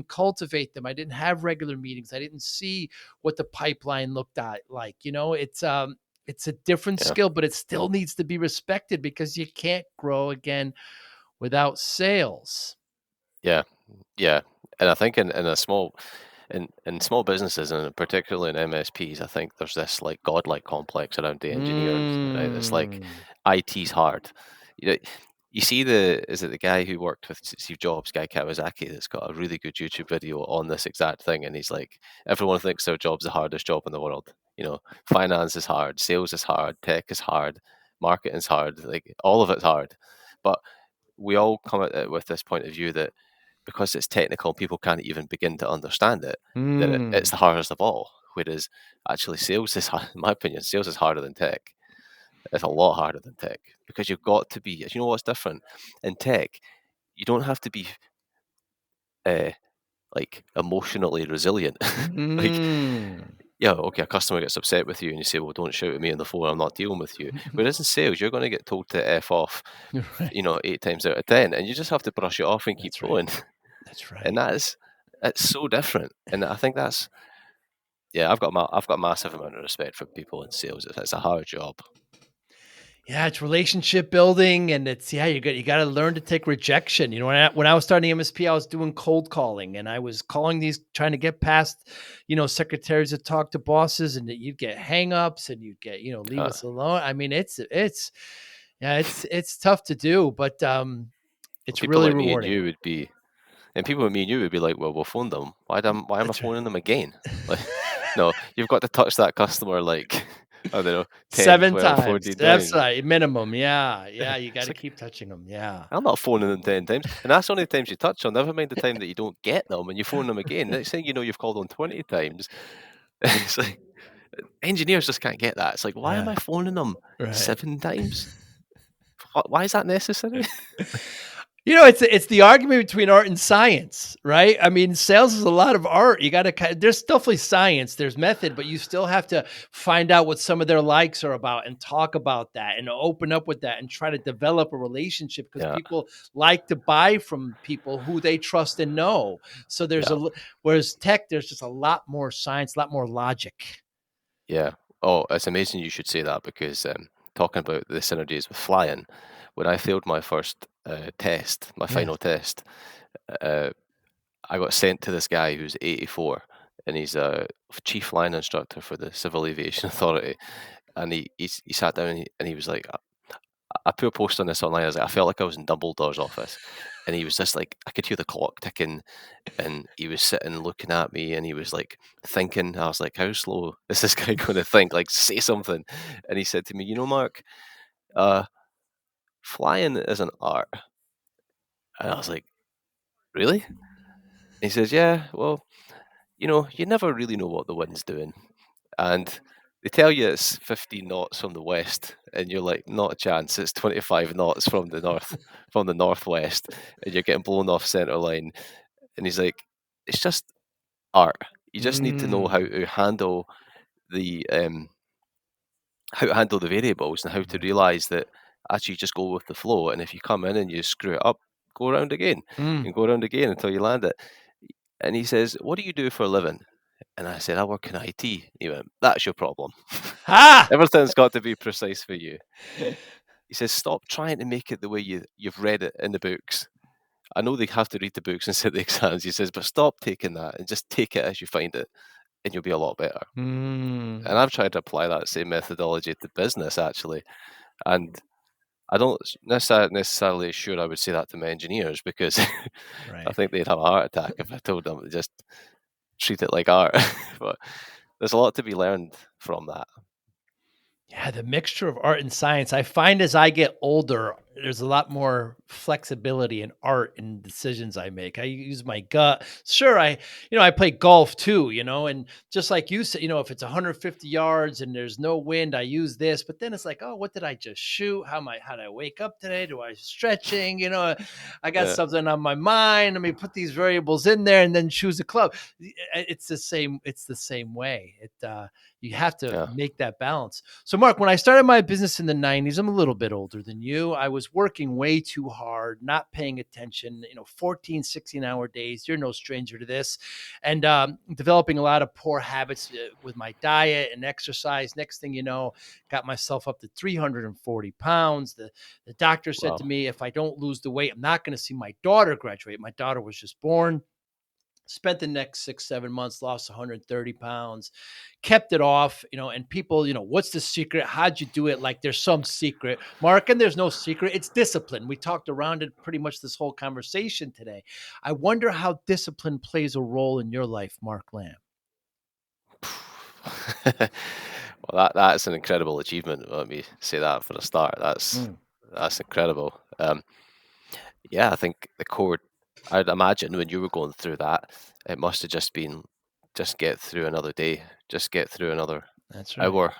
cultivate them. I didn't have regular meetings. I didn't see what the pipeline looked at like. It's a different yeah, skill, but it still needs to be respected because you can't grow again without sales. Yeah. Yeah. And I think in a small in small businesses, and particularly in MSPs, I think there's this like godlike complex around the engineers, right? It's like Mm. IT's hard. You know, you see is it the guy who worked with Steve Jobs, Guy Kawasaki, that's got a really good YouTube video on this exact thing, and he's like, everyone thinks their job's the hardest job in the world. You know, finance is hard, sales is hard, tech is hard, marketing's hard, like all of it's hard. But we all come at it with this point of view that because it's technical, people can't even begin to understand it, that it's Mm. the hardest of all. Whereas actually sales is, in my opinion, sales is harder than tech. It's a lot harder than tech because you've got to be, you know what's different? In tech, you don't have to be uh, like emotionally resilient. Like, Mm. yeah, okay, a customer gets upset with you and you say, well, don't shout at me on the phone, I'm not dealing with you. Whereas in sales, you're going to get told to F off, Right. 8 times out of 10, and you just have to brush it off and keep That's right. going. That's And right. it's so different. And I think that's, yeah, I've got a massive amount of respect for people in sales. It's a hard job. Yeah, it's relationship building, and it's you got to learn to take rejection. When I was starting MSP, I was doing cold calling, and I was calling these trying to get past, secretaries to talk to bosses, and that you'd get hangups, and you'd get leave Uh, us alone. I mean, it's yeah, it's tough to do, but it's People really like me and rewarding. you would be, and people like me and you would be like, well, we'll phone them. Why am I That's right. phoning them again? Like, no, you've got to touch that customer like, I don't know, 10, 7 12, times. 14 That's times. right, minimum. Yeah, yeah. You got It's to like, keep touching them. Yeah. I'm not phoning them 10 times. And that's only the times you touch on. Never mind the time that you don't get them and you phone them again. Next thing you know, you've called on 20 times. It's like, engineers just can't get that. It's like, why am Yeah. I phoning them Right. 7 times? Why is that necessary? It's the argument between art and science, right? I mean, sales is a lot of art. You got to there's definitely science, there's method, but you still have to find out what some of their likes are about and talk about that and open up with that and try to develop a relationship because Yeah, people like to buy from people who they trust and know. So yeah, whereas tech, there's just a lot more science, a lot more logic. yeah. Oh, it's amazing you should say that because talking about the synergies with flying, when I failed my first test, my Yes. final test, uh, I got sent to this guy who's 84 and he's a chief flying instructor for the Civil Aviation Authority. And he sat down and he was like, I put a post on this online. I was like, I felt like I was in Dumbledore's office. And he was just like, I could hear the clock ticking and he was sitting looking at me and he was like thinking. I was like, how slow is this guy going to think? Like, say something. And he said to me, Mark, uh, flying is an art. And I was like, really? And he says, yeah, well, you never really know what the wind's doing. And they tell you it's 15 knots from the west, and you're like, not a chance. It's 25 knots from the north, from the northwest, and you're getting blown off center line. And he's like, it's just art. You just need to know Mm. the how to handle the variables and how to Right. realize that actually just go with the flow. And if you come in and you screw it up, go around again Mm. and go around again until you land it. And he says, what do you do for a living? And I said, I work in IT. He went, that's your problem. Ha! Everything's got to be precise for you. He says, stop trying to make it the way you've read it in the books. I know they have to read the books and sit the exams. He says, but stop taking that and just take it as you find it, and you'll be a lot better. And Mm. I've tried to apply that same methodology to business actually. And I don't necessarily sure I would say that to my engineers because I Right. think they'd have a heart attack if I told them to just treat it like art. But there's a lot to be learned from that. Yeah, the mixture of art and science. I find as I get older, there's a lot more flexibility in art and decisions I make. I use my gut. Sure, I play golf too, and just like you said, if it's 150 yards and there's no wind, I use this. But then it's like, oh, what did I just shoot? How did I wake up today? Do I stretching? I got Yeah, something on my mind. Let me put these variables in there and then choose a club. It's the same. It's the same way. You have to yeah, make that balance. So, Mark, when I started my business in the 90s, I'm a little bit older than you. I was working way too hard, not paying attention, 14, 16-hour days. You're no stranger to this. And developing a lot of poor habits with my diet and exercise. Next thing you know, got myself up to 340 pounds. The doctor said to me, if I don't lose the weight, I'm not going to see my daughter graduate. My daughter was just born. Spent the next 6-7 months, lost 130 pounds, kept it off, and people, what's the secret? How'd you do it? Like there's some secret, Mark, and there's no secret. It's discipline. We talked around it pretty much this whole conversation today. I wonder how discipline plays a role in your life, Mark Lamb. Well, that's an incredible achievement. Let me say that for a start. That's incredible. Yeah, I think the core, I'd imagine when you were going through that, it must have just been, just get through another day, just get through another That's right. hour,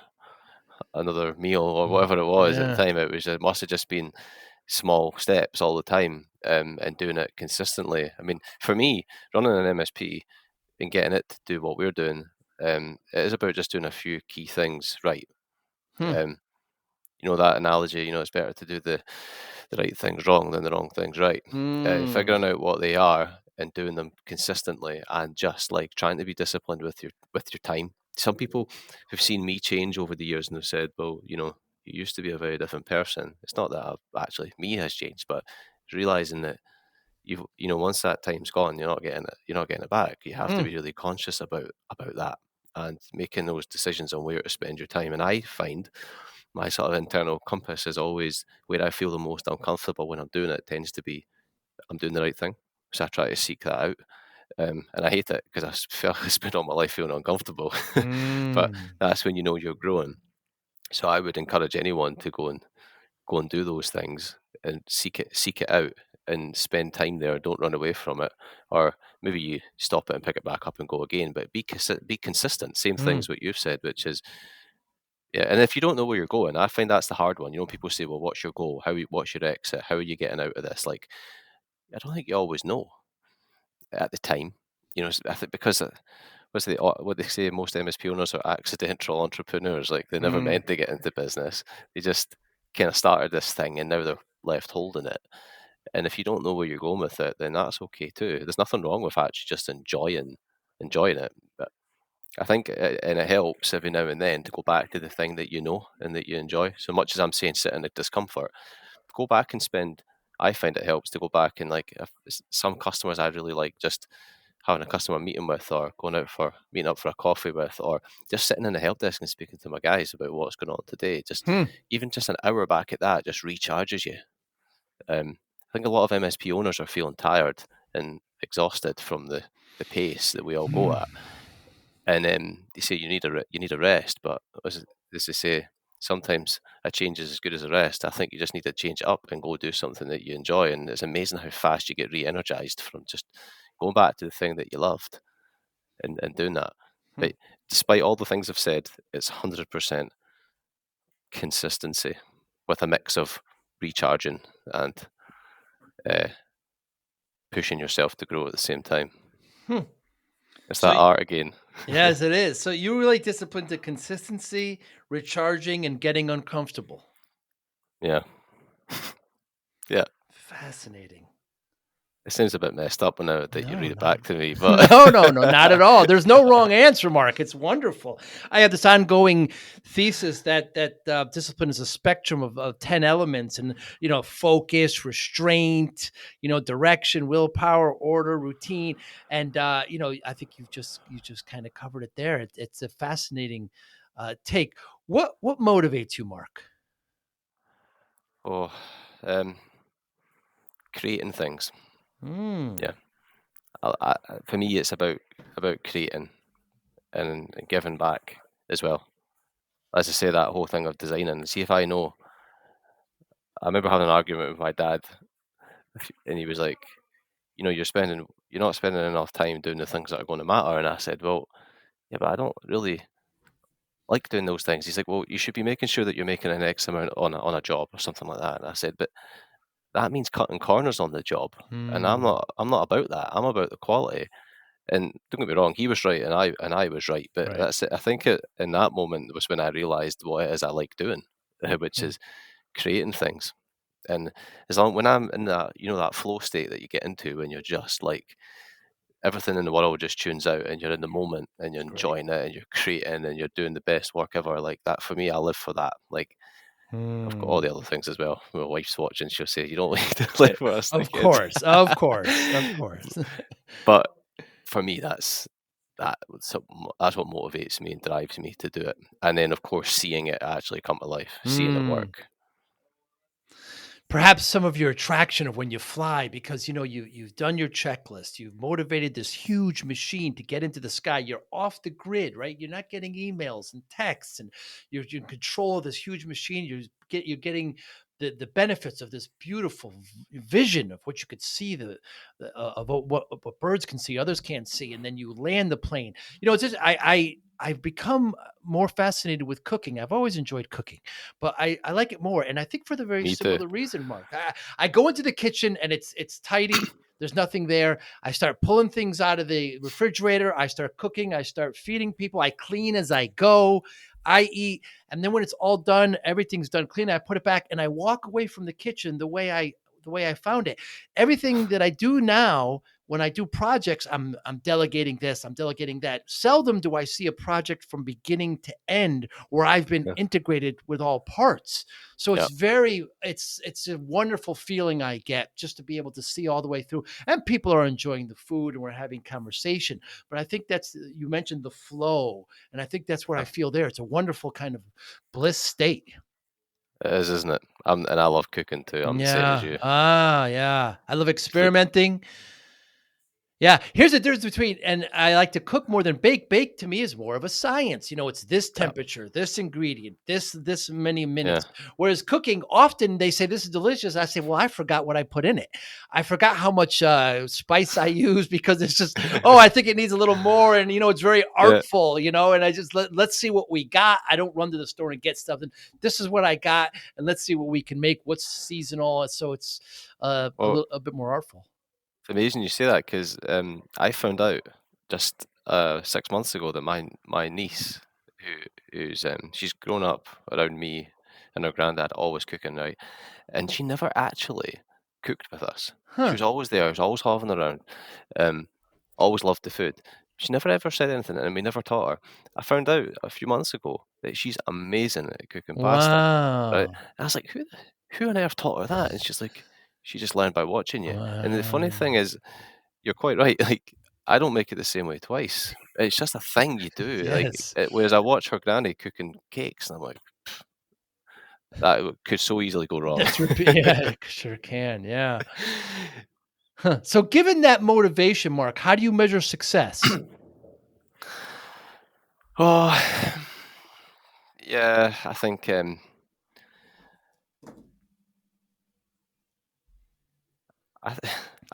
another meal, or whatever it was at the time. It must have just been small steps all the time, and doing it consistently. I mean, for me, running an MSP and getting it to do what we're doing, it is about just doing a few key things right. That analogy, it's better to do the right things wrong than the wrong things right. Figuring out what they are and doing them consistently, and just like trying to be disciplined with your time. Some people who've seen me change over the years and have said, well, you used to be a very different person. It's not that me has changed, but realizing that once that time's gone, you're not getting it back. You have to be really conscious about that and making those decisions on where to spend your time. And I find my sort of internal compass is always where I feel the most uncomfortable when I'm doing it tends to be I'm doing the right thing. So I try to seek that out. And I hate it because I spent all my life feeling uncomfortable. But that's when you're growing. So I would encourage anyone to go and do those things and seek it out and spend time there. Don't run away from it, or maybe you stop it and pick it back up and go again. But be consistent. Same things what you've said, which is, yeah. And if you don't know where you're going, I find that's the hard one. People say, "Well, what's your goal? What's your exit? How are you getting out of this?" Like, I don't think you always know at the time. I think because what they say, most MSP owners are accidental entrepreneurs. Like they never meant to get into business. They just kind of started this thing and now they're left holding it. And if you don't know where you're going with it, then that's okay too. There's nothing wrong with actually just enjoying it. But I think, and it helps every now and then to go back to the thing that you know and that you enjoy. So much as I'm saying sit in the discomfort, go back and spend. I find it helps to go back and some customers I really like just having a customer meeting with, or meeting up for a coffee with, or just sitting in the help desk and speaking to my guys about what's going on today. Just even just an hour back at that just recharges you. I think a lot of MSP owners are feeling tired and exhausted from the pace that we all go at, and they say you need a rest. But as they say, sometimes a change is as good as a rest. I think you just need to change it up and go do something that you enjoy. And it's amazing how fast you get re-energized from just going back to the thing that you loved and doing that. But despite all the things I've said, it's 100% consistency with a mix of recharging and pushing yourself to grow at the same time. It's that art again. Yes, it is. So you really disciplined to consistency, recharging, and getting uncomfortable. Yeah. Yeah. Fascinating. It sounds a bit messed up now that you read it back to me, but no, not at all. There's no wrong answer, Mark. It's wonderful. I have this ongoing thesis that discipline is a spectrum of 10 elements, and focus, restraint, direction, willpower, order, routine, and I think you just kind of covered it there. It's a fascinating take. What motivates you, Mark? Creating things. Yeah. For me, it's about creating and giving back as well. As I say, that whole thing of designing. See, if I remember having an argument with my dad, and he was like, you're not spending enough time doing the things that are going to matter. And I said, well, yeah, but I don't really like doing those things. He's like, well, you should be making sure that you're making an X amount on a job or something like that. And I said, but that means cutting corners on the job, and I'm not about that. I'm about the quality. And don't get me wrong, he was right, and I was right. But that's it. I think in that moment was when I realised what it is I like doing, which is creating things. And as long when I'm in that, that flow state that you get into when you're just like everything in the world just tunes out and you're in the moment and you're enjoying it and you're creating and you're doing the best work ever. Like that for me, I live for that. Like I've got all the other things as well. My wife's watching, she'll say, "You don't like to live for us, the Of kids." course, of course, of course. But for me, that's what motivates me and drives me to do it. And then, of course, seeing it actually come to life, seeing it work. Perhaps some of your attraction of when you fly, because you've done your checklist, you've motivated this huge machine to get into the sky. You're off the grid, right? You're not getting emails and texts, and you're in control of this huge machine. You're getting the benefits of this beautiful vision of what you could see, of what birds can see, others can't see, and then you land the plane. It's just I've become more fascinated with cooking. I've always enjoyed cooking, but I like it more. And I think for the very Me too. similar reason, Mark. I go into the kitchen and it's tidy. There's nothing there. I start pulling things out of the refrigerator. I start cooking. I start feeding people. I clean as I go. I eat. And then when it's all done, everything's done clean. I put it back and I walk away from the kitchen the way I found it. Everything that I do now, when I do projects, I'm delegating this, I'm delegating that. Seldom do I see a project from beginning to end where I've been Yeah. integrated with all parts. So Yeah. it's a wonderful feeling I get just to be able to see all the way through. And people are enjoying the food and we're having conversation. But I think you mentioned the flow, and I think that's where I feel there. It's a wonderful kind of bliss state. It is, isn't it? And I love cooking too. I'm the same as Yeah. you. Yeah. I love experimenting. Yeah, here's the difference between, and I like to cook more than bake. Bake to me is more of a science. It's this Yeah. temperature, this ingredient, this many minutes. Yeah. Whereas cooking, often they say this is delicious. I say, well, I forgot what I put in it. I forgot how much spice I use, because it's just, oh, I think it needs a little more, and it's very Yeah. artful. And I just let's see what we got. I don't run to the store and get stuff. And this is what I got, and let's see what we can make. What's seasonal? So it's Well, a bit more artful. it's amazing you say that because I found out just 6 months ago that my niece, who's she's grown up around me and her granddad always cooking, right, and she never actually cooked with us. She Huh. was always there, she was always hovering around, always loved the food. She never ever said anything, and we never taught her. I found out a few months ago that she's amazing at cooking pasta, right? Wow. And I was like, who on earth taught her that? And she's like, she just learned by watching you. And the funny thing Wow. is, you're quite right. Like, I don't make it the same way twice. It's just a thing you do. Yes. Whereas I watch her granny cooking cakes, and I'm like, that could so easily go wrong. That's yeah, it sure can. Yeah. Huh. So given that motivation, Mark, how do you measure success? Oh, yeah, I think I,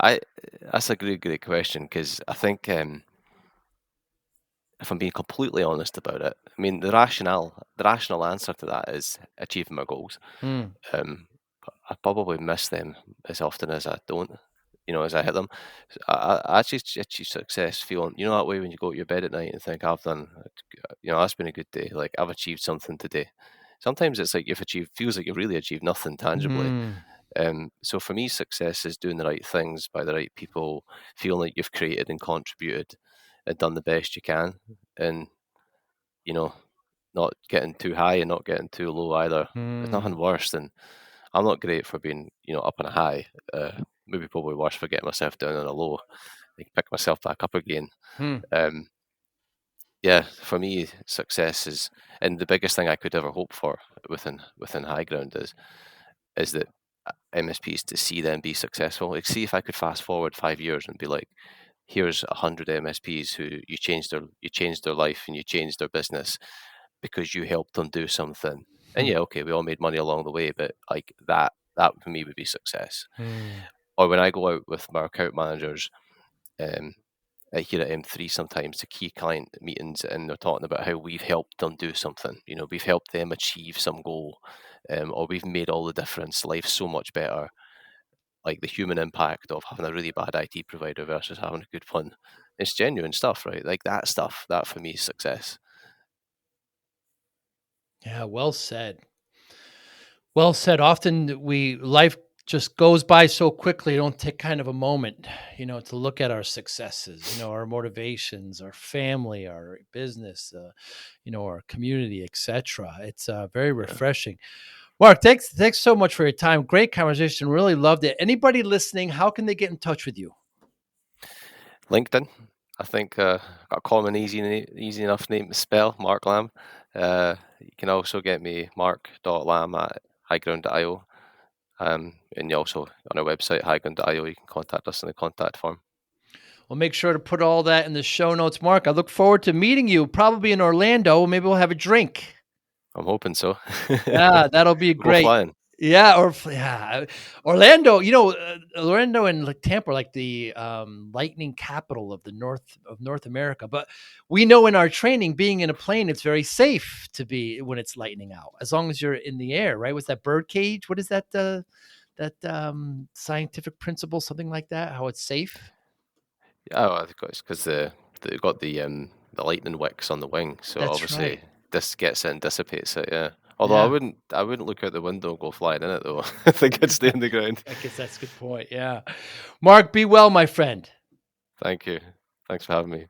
I that's a great question, because I think if I'm being completely honest about it, I mean the rational answer to that is achieving my goals. Hmm. I probably miss them as often as I don't, as I hit them. I actually achieve success feeling, that way when you go to your bed at night and think, I've done, that's been a good day. Like, I've achieved something today. Sometimes it's like feels like you've really achieved nothing tangibly. Hmm. So for me, success is doing the right things by the right people, feeling like you've created and contributed and done the best you can, and you know, not getting too high and not getting too low either. There's Hmm. nothing worse than I'm not great for being, up on a high. Maybe probably worse for getting myself down on a low. I can pick myself back up again. Hmm. Um, yeah, for me, success is, and the biggest thing I could ever hope for within high ground is that MSPs, to see them be successful. Like, see if I could fast forward 5 years and be like, here's 100 MSPs who you changed their life and you changed their business because you helped them do something. And Hmm. yeah, okay, we all made money along the way, but like that for me would be success. Hmm. Or when I go out with my account managers, um, here at M3 sometimes to key client meetings, and they're talking about how we've helped them do something. We've helped them achieve some goal, or we've made all the difference. Life's so much better. Like the human impact of having a really bad IT provider versus having a good one. It's genuine stuff, right? Like that stuff. That for me is success. Yeah, well said. Well said. Often life just goes by so quickly. Don't take kind of a moment, to look at our successes, our motivations, our family, our business, our community, etc. It's very refreshing. Mark, thanks so much for your time. Great conversation. Really loved it. Anybody listening, how can they get in touch with you? LinkedIn, I think, got a common, easy enough name to spell, Mark Lamb. You can also get me mark.lamb at highground.io. And you also, on our website, highground.io, you can contact us in the contact form. We'll make sure to put all that in the show notes. Mark, I look forward to meeting you, probably in Orlando. Maybe we'll have a drink. I'm hoping so. Yeah, that'll be Go great. flying. Yeah, Orlando. Orlando and like Tampa are like the lightning capital of North America. But we know in our training, being in a plane, it's very safe to be when it's lightning out, as long as you're in the air, right? What's that bird cage? What is that? Scientific principle, something like that. How it's safe. Yeah, I think it's because they've got the lightning wicks on the wing, so That's obviously right. this gets it and dissipates it. Yeah. Although Yeah. I wouldn't look out the window and go flying in it though. I think I'd stay on the ground. I guess that's a good point. Yeah. Mark, be well, my friend. Thank you. Thanks for having me.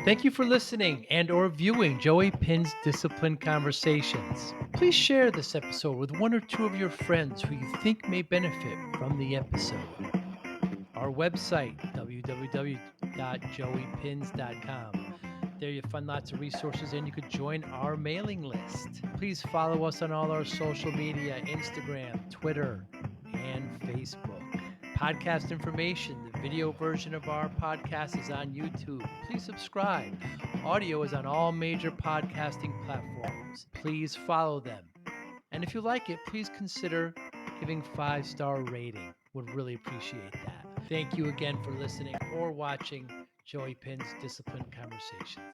Thank you for listening and or viewing Joey Pinz Discipline Conversations. Please share this episode with one or two of your friends who you think may benefit from the episode. Our website, www.joeypins.com. There you'll find lots of resources and you could join our mailing list. Please follow us on all our social media, Instagram, Twitter, and Facebook. Podcast information, the video version of our podcast is on YouTube. Please subscribe. Audio is on all major podcasting platforms. Please follow them. And if you like it, please consider giving 5-star rating. Would really appreciate that. Thank you again for listening or watching Joey Pinz Discipline Conversations.